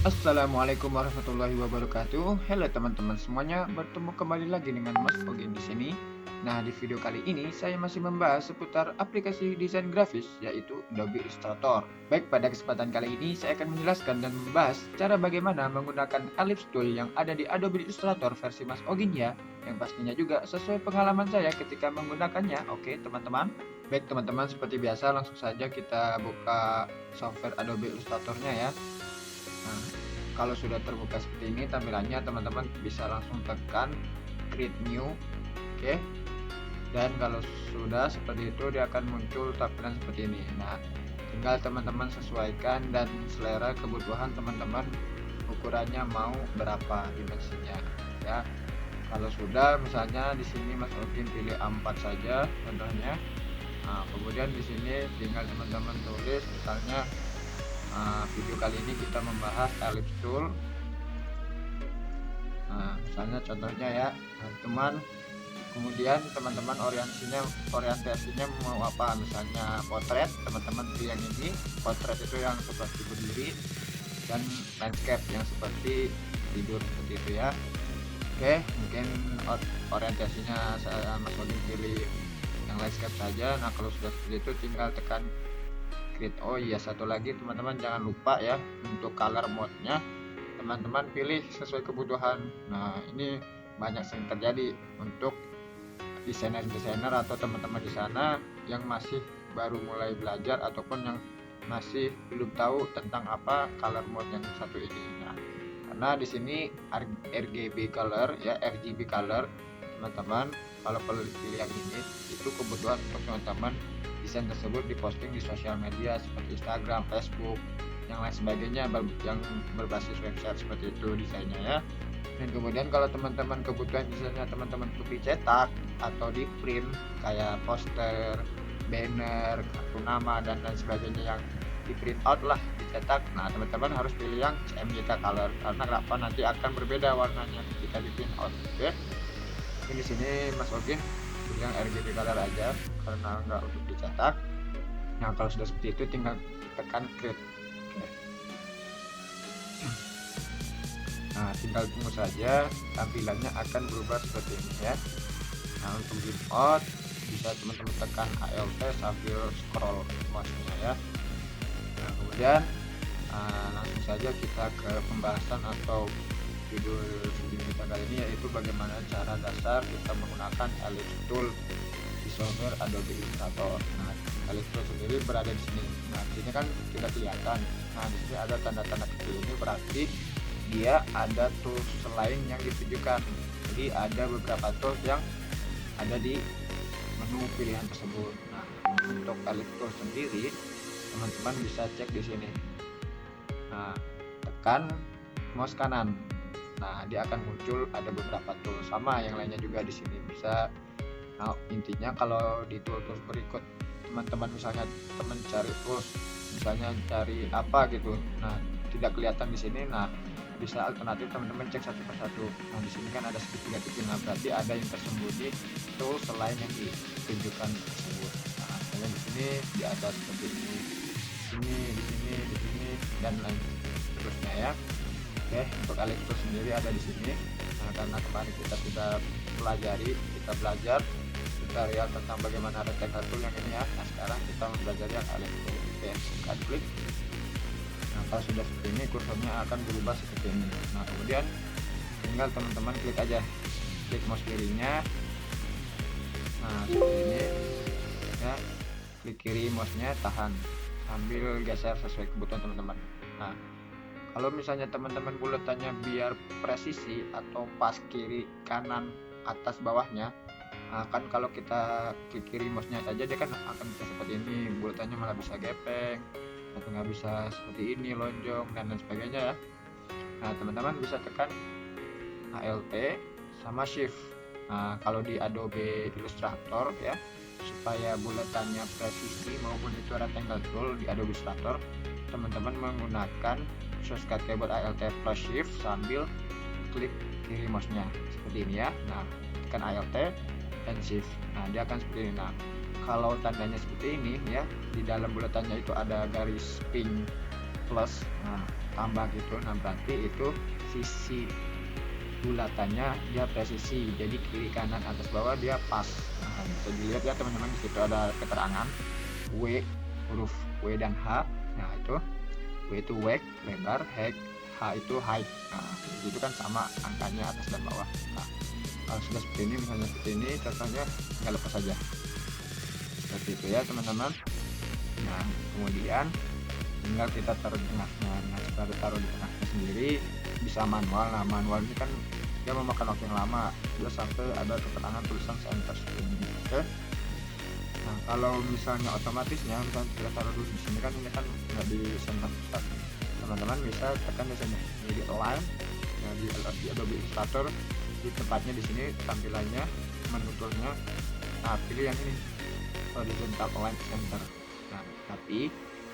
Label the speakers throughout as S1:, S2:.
S1: Assalamualaikum warahmatullahi wabarakatuh. Halo teman-teman semuanya, bertemu kembali lagi dengan Mas Ogin di sini. Nah, di video kali ini saya masih membahas seputar aplikasi desain grafis yaitu Adobe Illustrator. Baik, pada kesempatan kali ini saya akan menjelaskan dan membahas cara bagaimana menggunakan Ellipse Tool yang ada di Adobe Illustrator versi Mas Ogin ya, yang pastinya juga sesuai pengalaman saya ketika menggunakannya. Oke, teman-teman. Baik, teman-teman, seperti biasa langsung saja kita buka software Adobe Illustratornya ya. Nah, kalau sudah terbuka seperti ini tampilannya, teman-teman bisa langsung tekan create new. Oke. Dan kalau sudah seperti itu dia akan muncul tampilan seperti ini. Nah, tinggal teman-teman sesuaikan dan selera kebutuhan teman-teman, ukurannya mau berapa dimensinya ya. Kalau sudah, misalnya di sini Mas Ogin pilih A4 saja contohnya. Nah, kemudian di sini tinggal teman-teman tulis misalnya, video kali ini kita membahas ellipse tool. Nah, misalnya contohnya ya, teman-teman. Kemudian teman-teman orientasinya mau apa? Misalnya potret, teman-teman pilih yang ini. Potret itu yang seperti berdiri, dan landscape yang seperti tidur seperti itu ya. Oke, mungkin orientasinya saya Mas Odin pilih yang landscape saja. Nah, kalau sudah seperti itu tinggal tekan create. Oh iya, satu lagi teman-teman jangan lupa ya, untuk color mode-nya teman-teman pilih sesuai kebutuhan. Nah, ini banyak sering terjadi untuk desainer-desainer atau teman-teman di sana yang masih baru mulai belajar ataupun yang masih belum tahu tentang apa color mode yang satu ini. Nah, karena di sini RGB color ya, RGB color teman-teman, kalau perlu pilih yang ini itu kebutuhan untuk teman-teman desain tersebut diposting di sosial media seperti Instagram, Facebook, yang lain sebagainya yang berbasis website seperti itu desainnya ya. Dan kemudian kalau teman-teman kebutuhan desainnya teman-teman untuk dicetak atau di print kayak poster, banner, kartu nama dan lain sebagainya yang di print out lah, dicetak. Nah, teman-teman harus pilih yang CMYK color karena kenapa, nanti akan berbeda warnanya ketika di print out. Oke. Ini di sini Mas Ogin pilih yang RGB color aja karena nggak untuk dicetak. Nah, kalau sudah seperti itu tinggal tekan create. Oke. Nah, tinggal tunggu saja tampilannya akan berubah seperti ini ya. Nah, untuk zoom out bisa teman-teman tekan ALT sambil scroll mouse-nya ya. Nah, kemudian langsung saja kita ke pembahasan atau judul video kita kali ini, yaitu bagaimana cara dasar kita menggunakan ellipse tool di software Adobe Illustrator. Nah, ellipse tool sendiri berada di sini. Nah, di sini kan tidak kelihatan. Nah, di sini ada tanda-tanda kecil, ini berarti dia ada tools selain yang ditujukan. Jadi ada beberapa tools yang ada di menu pilihan tersebut. Nah, untuk ellipse tool sendiri teman-teman bisa cek di sini. Nah, tekan mouse kanan. Nah, dia akan muncul ada beberapa tool, sama yang lainnya juga di sini bisa. Nah, intinya kalau di tools berikut teman-teman misalnya teman cari tools, misalnya cari apa gitu, nah tidak kelihatan di sini, nah bisa alternatif teman-teman cek satu persatu. Nah, di sini kan ada segitiga kecil, nah berarti ada yang tersembunyi tool selain yang ditunjukkan tersebut. Nah, misalnya di sini dia ada seperti ini, di sini dan lain seterusnya ya. Oke, untuk ellipse sendiri ada di sini. Nah, karena kemarin kita sudah belajar tutorial tentang bagaimana rectangle tool yang ini ya. Nah, sekarang kita mempelajari yang ellipse. Oke, kita klik. Nah, kalau sudah seperti ini kursornya akan berubah seperti ini. Nah, kemudian tinggal teman-teman klik aja, klik mouse kirinya. Nah, seperti ini ya, klik kiri mouse-nya, tahan sambil geser sesuai kebutuhan teman-teman. Nah, kalau misalnya teman-teman buletannya biar presisi atau pas kiri kanan atas bawahnya, nah kan kalau kita klik kiri mouse-nya saja dia kan akan bisa seperti ini, buletannya malah bisa gepeng atau nggak bisa seperti ini lonjong dan lain sebagainya ya. Nah, teman-teman bisa tekan ALT sama Shift. Nah, kalau di Adobe Illustrator ya, supaya buletannya presisi maupun itu rectangle tool di Adobe Illustrator, teman-teman menggunakan shortcut keyboard ALT plus Shift sambil klik kiri mouse-nya seperti ini ya. Nah, tekan ALT dan Shift. Nah, dia akan seperti ini. Nah, kalau tandanya seperti ini ya, di dalam buletannya itu ada garis pink plus, nah tambah gitu. Nah berarti itu sisi bulatannya dia presisi, jadi kiri kanan atas bawah dia pas. Nah bisa dilihat ya teman-teman, di situ ada keterangan W, huruf W dan H. Nah itu W itu width lebar, H itu height. Nah itu kan sama angkanya atas dan bawah. Nah kalau sudah seperti ini, misalnya seperti ini contohnya, tinggal lepas saja seperti itu ya teman-teman. Nah kemudian tinggal kita taruh di tengahnya. Nah setelah taruh di tengahnya sendiri bisa manual. Nah manual ini kan dia memakan waktu yang lama, dia sampai ada keterangan tulisan center ini. Oke. Nah kalau misalnya otomatisnya, misalnya kita taruh dulu di sini kan, ini kan nggak di center pusat. Teman-teman bisa tekan di sini, ini di align. Nah di Adobe Illustrator di tempatnya di sini tampilannya menu toolnya. Nah pilih yang ini, horizontal align center. Nah tapi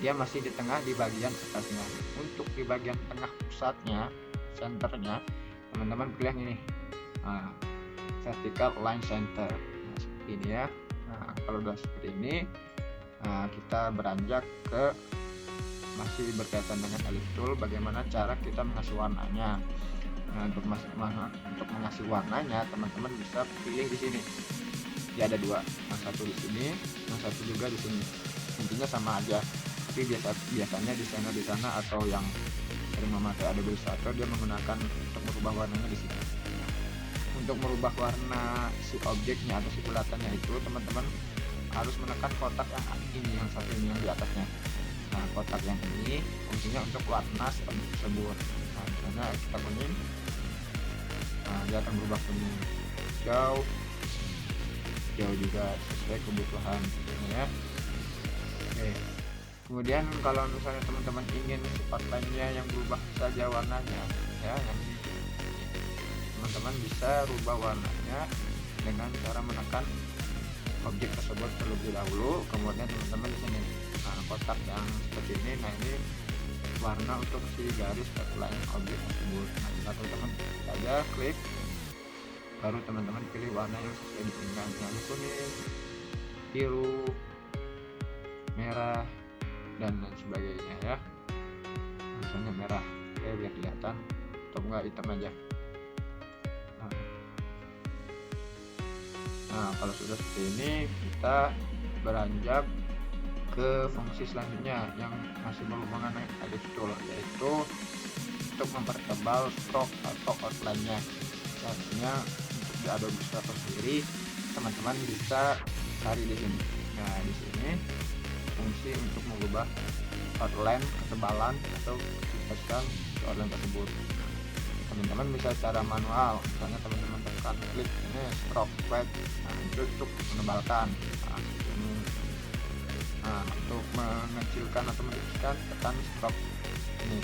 S1: dia masih di tengah di bagian atasnya. Untuk di bagian tengah pusatnya, centernya, teman-teman pilih yang ini, nah, vertical line center. Nah seperti ini ya. Nah kalau udah seperti ini, nah, kita beranjak ke masih berkaitan dengan ellipse tool, bagaimana cara kita mengasih warnanya. Nah untuk mengasih warnanya, teman-teman bisa pilih di sini. Dia ada dua, yang satu di sini, yang satu juga di sini. Intinya sama aja, tapi biasanya desainer di sana atau yang sering memakai Adobe Illustrator dia menggunakan untuk merubah warnanya di sini. Untuk merubah warna si objeknya atau si bulatannya itu, teman-teman harus menekan kotak yang ini, yang satu ini yang di atasnya. Nah kotak yang ini fungsinya untuk warna si objek tersebut. Nah misalnya kita kuning, nah dia akan berubah kuning, hijau juga sesuai kebutuhan ya. Oke. Kemudian kalau misalnya teman-teman ingin si outline-nya yang berubah saja warnanya ya, yang ini, teman-teman bisa rubah warnanya dengan cara menekan objek tersebut terlebih dahulu. Kemudian teman-teman di sini, nah kotak yang seperti ini, nah ini warna untuk si garis outline objek tersebut. Nah teman-teman saja klik, baru teman-teman pilih warna yang sesuai diinginkan, misalnya kuning, biru, merah, dan lain sebagainya ya. Misalnya merah, oke, biar kelihatan, atau enggak hitam aja. Nah kalau sudah seperti ini, kita beranjak ke fungsi selanjutnya yang masih berhubungan dengan ellipse tool, yaitu untuk mempertebal stroke atau outline-nya. Artinya untuk di Adobe Illustrator sendiri, teman-teman bisa cari di sini. Nah di sini fungsi untuk mengubah outline, ketebalan atau ketebalan outline tersebut. Teman-teman bisa cara manual, misalnya teman-teman tekan klik ini stroke weight, nah itu untuk menebalkan. Nah, ini. Nah untuk mengecilkan atau mendekatkan, tekan stroke ini.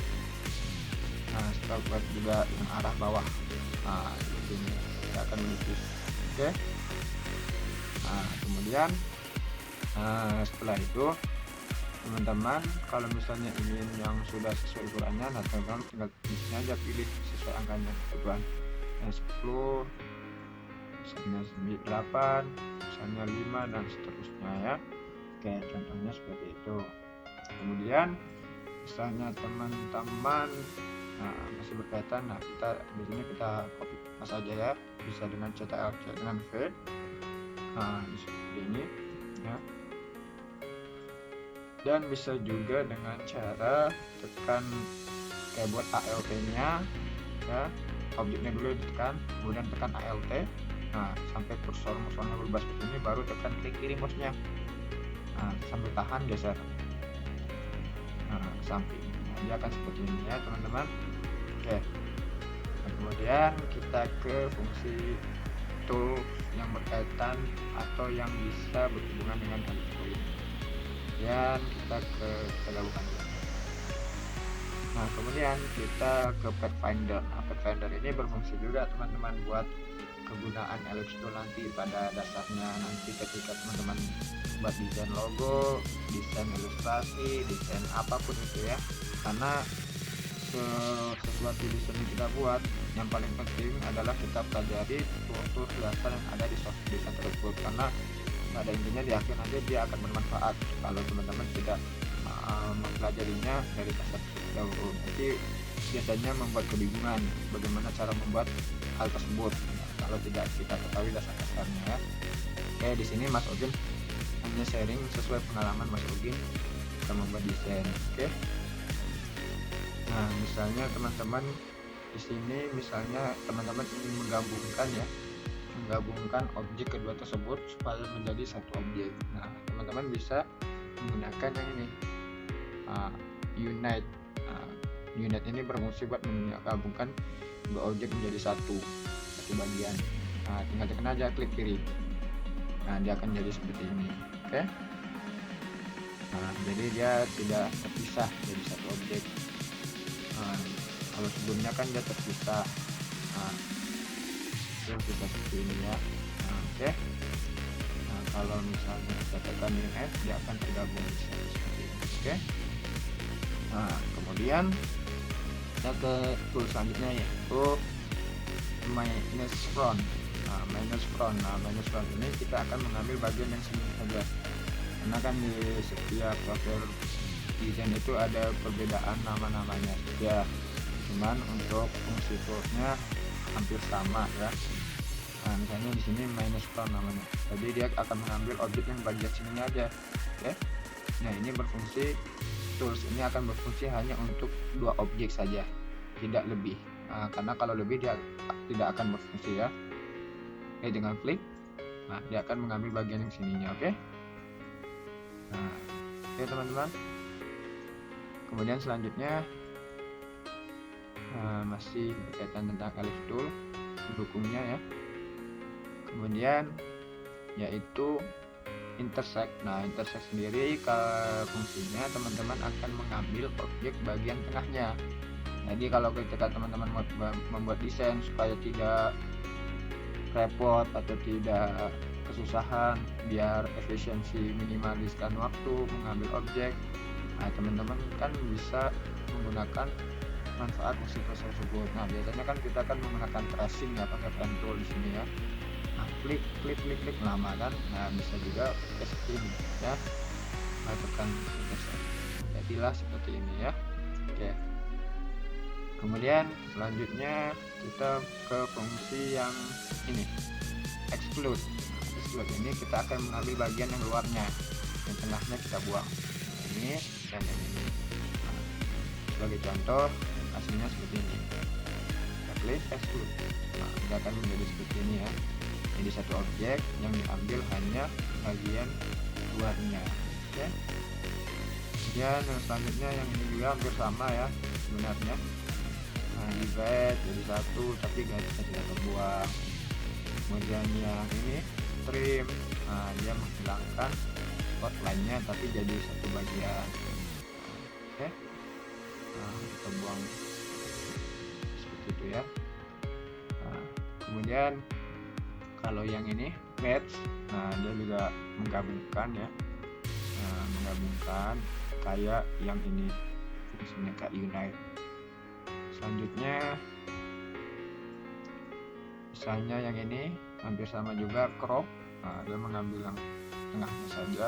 S1: Nah stroke weight juga dengan arah bawah. Nah seperti ini, kita akan menipis. Oke. Nah kemudian setelah itu, teman-teman kalau misalnya ingin yang sudah sesuai ukurannya, nah teman-teman tinggal tulisnya aja, pilih sesuai angkanya, teman, yang 10, misalnya 8, misalnya 5, dan seterusnya ya. Oke, contohnya seperti itu. Kemudian misalnya teman-teman masih berkaitan, nah kita di sini kita copy paste saja ya, bisa dengan Ctrl dengan V. Nah seperti ini ya. Dan bisa juga dengan cara tekan kayak buat ALT nya ya, objeknya dulu ditekan, kemudian tekan ALT, nah sampai kursornya berubah seperti ini, baru tekan klik kiri mouse nya, nah sambil tahan geser ke samping. Nah, dia akan seperti ini ya teman-teman. Oke. Nah, kemudian kita ke fungsi tool yang berkaitan atau yang bisa berhubungan dengan ellipse tool. Dan kita gabungkan dulu. Nah kemudian kita ke Pathfinder. Nah Pathfinder ini berfungsi juga teman-teman buat kegunaan ellipse tool nanti pada dasarnya, nanti ketika teman-teman buat desain logo, desain ilustrasi, desain apapun itu ya. Karena sesuatu desain yang kita buat, yang paling penting adalah kita pelajari tools dasar yang ada di software desain tersebut, karena pada intinya di akhir nanti dia akan bermanfaat kalau teman-teman tidak mempelajarinya dari dasar dahulu. Nanti biasanya membuat kebingungan bagaimana cara membuat hal tersebut kalau tidak kita ketahui dasar-dasarnya ya. Oke, di sini Mas Ogin hanya sharing sesuai pengalaman Mas Ogin dalam membuat desain. Oke. Nah, misalnya teman-teman di sini misalnya teman-teman ingin menggabungkan objek kedua tersebut supaya menjadi satu objek. Nah, teman-teman bisa menggunakan yang ini, unite. Unite ini berfungsi buat menggabungkan dua objek menjadi satu bagian. Nah, tinggal tekan aja klik kiri. Nah, dia akan jadi seperti ini. Oke. Nah, jadi dia tidak terpisah jadi satu objek. Kalau sebelumnya kan dia terpisah. Terpisah seperti ini ya. Oke. Nah, kalau misalnya kita tekan unite, dia akan tergabung seperti ini. Oke. Nah, kemudian kita ke tool selanjutnya yaitu minus front. Minus front ini kita akan mengambil bagian yang sini saja, karena kan di setiap software desain itu ada perbedaan nama-namanya saja, cuman untuk fungsi toolsnya hampir sama ya. Nah, misalnya di sini minus front namanya, jadi dia akan mengambil objek yang bagian sini aja. Oke. Nah, ini berfungsi, tools ini akan berfungsi hanya untuk dua objek saja, tidak lebih. Karena kalau lebih dia tidak akan berfungsi ya. Oke, dengan klik, nah dia akan mengambil bagian yang sininya. Oke. Nah, oke teman-teman. Kemudian selanjutnya masih berkaitan tentang ellipse tool, pendukungnya ya. Kemudian yaitu intersect. Nah, intersect sendiri fungsinya teman-teman akan mengambil objek bagian tengahnya. Jadi kalau ketika teman-teman membuat desain supaya tidak repot atau tidak kesusahan, biar efisiensi minimaliskan waktu mengambil objek, nah teman-teman kan bisa menggunakan manfaat fungsi tersebut. Nah, biasanya kan kita akan menggunakan tracing ya, pakai pen tool di sini ya. Nah, klik lama kan. Nah, bisa juga pakai seperti ini ya. Nah, tekan intersect. Jadilah seperti ini ya. Oke. Kemudian selanjutnya kita ke fungsi yang ini, exclude. Exclude ini kita akan mengambil bagian yang luarnya, yang tengahnya kita buang. Ini dan yang ini. Nah, sebagai contoh hasilnya seperti ini. Kita klik exclude. Nah, dia akan menjadi seperti ini ya. Jadi satu objek yang diambil hanya bagian luarnya. Oke. Kemudian yang selanjutnya yang ini juga hampir sama ya sebenarnya. Nah, divide jadi satu tapi garisnya tidak terbuang. Kemudian yang ini trim, nah dia menghilangkan outline-nya tapi jadi satu bagian. Oke. Nah, kita buang seperti itu ya. Nah, kemudian kalau yang ini match, nah dia juga menggabungkan ya. Nah, menggabungkan kayak yang ini fungsinya kayak unite. Selanjutnya misalnya yang ini hampir sama juga crop. Nah, dia mengambil yang tengahnya saja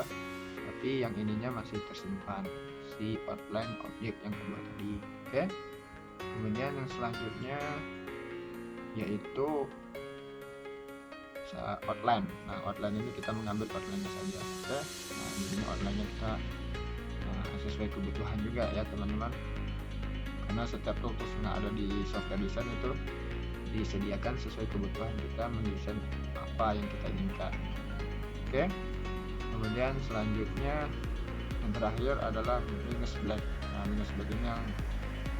S1: tapi yang ininya masih tersimpan si outline objek yang kedua tadi. Oke. Kemudian yang selanjutnya yaitu outline. Nah, outline ini kita mengambil outline-nya saja. Oke. Nah, ini outline-nya kita sesuai kebutuhan juga ya teman-teman, karena setiap tools yang ada di software design itu disediakan sesuai kebutuhan kita mendesain apa yang kita inginkan. Oke. Kemudian selanjutnya yang terakhir adalah minus black. Nah, minus black ini yang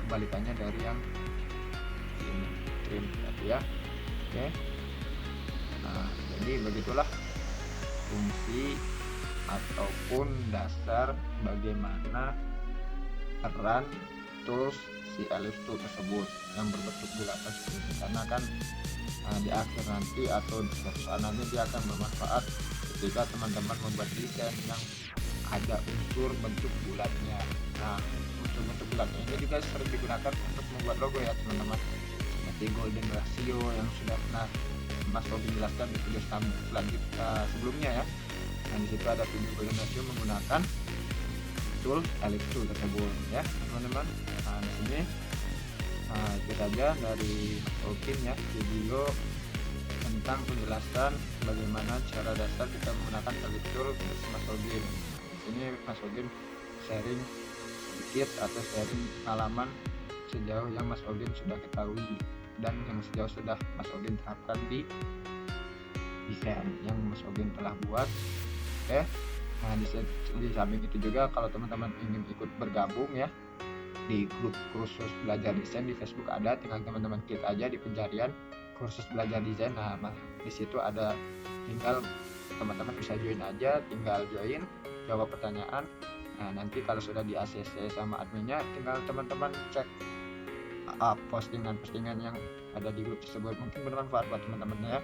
S1: kebalikannya dari yang ini trim tadi ya. Oke. Nah, jadi begitulah fungsi ataupun dasar bagaimana peran tools si ellipse tool tersebut yang berbentuk bulatan seperti ini, karena kan di akhir nanti atau di suatu saat nanti dia akan bermanfaat ketika teman-teman membuat desain yang ada unsur bentuk bulatnya. Nah, unsur bentuk bulatnya ini juga sering digunakan untuk membuat logo ya teman-teman, seperti golden ratio yang sudah pernah Mas Robin jelaskan di video selanjutnya sebelumnya ya. Nah, di situ ada video golden ratio menggunakan tool ellipse tool tersebut ya teman-teman. Nah di sini itu saja dari Mas Ogin ya, video tentang penjelasan bagaimana cara dasar kita menggunakan ellipse tool versi Mas Ogin. Di sini Mas Ogin sharing sedikit atau sharing pengalaman sejauh yang Mas Ogin sudah ketahui dan yang sejauh sudah Mas Ogin terapkan di desain yang Mas Ogin telah buat. Oke. Nah di samping itu juga kalau teman-teman ingin ikut bergabung ya di grup kursus belajar desain di Facebook ada, tinggal teman-teman klik aja di pencarian kursus belajar desain. Nah di situ ada, tinggal teman-teman bisa join aja, tinggal join, jawab pertanyaan. Nah nanti kalau sudah di ACC sama adminnya, tinggal teman-teman cek postingan-postingan yang ada di grup tersebut, mungkin bermanfaat buat teman-teman ya.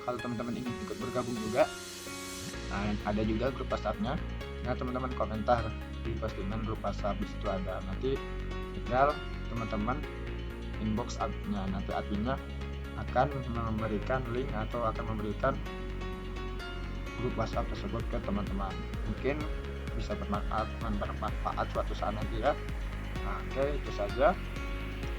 S1: Kalau teman-teman ingin ikut bergabung juga, nah ada juga grup WhatsApp-nya. Nah teman-teman komentar di postingan grup WhatsApp, di situ ada, nanti tinggal teman-teman inbox adminnya, nanti adminnya akan memberikan link atau akan memberikan grup WhatsApp tersebut ke teman-teman, mungkin bisa bermanfaat suatu saat nanti ya. Nah, oke, itu saja.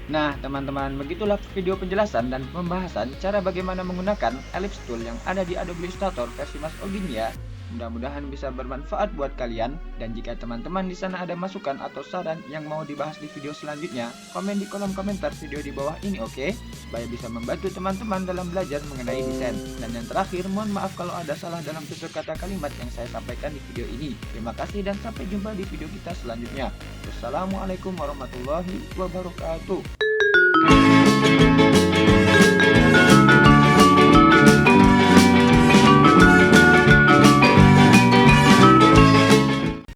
S1: Nah teman-teman, begitulah video penjelasan dan pembahasan cara bagaimana menggunakan ellipse tool yang ada di Adobe Illustrator versi Mas Ogin ya. Mudah-mudahan bisa bermanfaat buat kalian, dan jika teman-teman di sana ada masukan atau saran yang mau dibahas di video selanjutnya, komen di kolom komentar video di bawah ini, oke? Supaya bisa membantu teman-teman dalam belajar mengenai desain. Dan yang terakhir, mohon maaf kalau ada salah dalam tutur kata kalimat yang saya sampaikan di video ini. Terima kasih dan sampai jumpa di video kita selanjutnya. Wassalamualaikum warahmatullahi wabarakatuh.